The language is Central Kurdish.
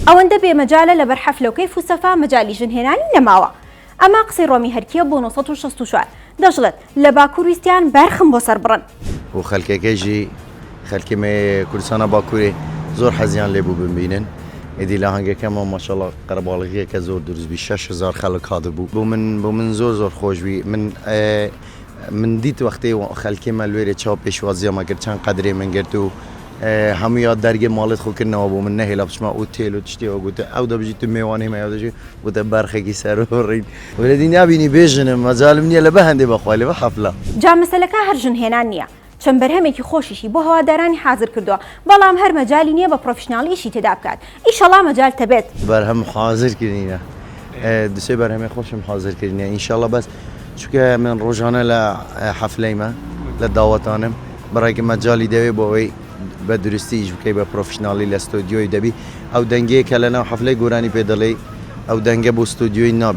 ئەوەندە بێمەجالە لەبەر حەفلەکەی فوسەفا مەجالی ژنهێنانی نەماوە. ئەما قسەی ڕۆمی هەرکیە بۆ 1964 دەژڵێت لە باکوور ویستیان بەرخم بۆ سەر بڕن و خەلکەکەیژی خەلکیمێ کوردستانە باکوورێ زۆر حەزیان لێبوو ببینن. ئیدی لە هەنگەکەمە ماشەڵڵا قەرەباڵغیەکە زۆر دروستبی 6,000 خەڵک هاتبوو بۆ من زۆر خۆشبی من دیت وەختەی خەلکیمە لێرە چاو پێشوازیەمە کرد چەند قەدرێ من گرت و هەموویان دەرگێ ماڵێت خۆکردنەوە بۆ من نەهێلا بچمە و تێل و تشتێەوە گوتە ئەو دەبژیت تو میێوانەی مە دەژێت وتە بەرخێکی سەر ڕین وەلەدی نابینی بێژنم مەجالم نییە لە بە هەندێ بەخوا لێ بە حەفلە. جا مەسەلەکە هەر ژنهێنان نییە، چەند بەرهەمێکی خۆشیشی بۆ هەوادارانی حازر کردووە، بەڵام هەر مەجالی نییە بە پرۆفشناڵیشی تێدا بکات. ئیشەڵا مەجال تەبێت. بەرهەم حازرکردنە دوسێ بەرهەمێ خۆشم حازرکردنە ئینشاڵڵا بەس چونکە من ڕۆژانە لە حەفلەیمە لە داوەتانم بەڕێکە مەجالی دەوێ بۆ ئەوەی بە درستی ئیش بکەی بە پرۆفشناڵی لە ستۆدیۆی دەبی ئەو دەنگەیە کە لەناو حەفلەی گۆرانی پێ دەڵێ ئەو دەنگە بۆ ستۆدیۆی نابی.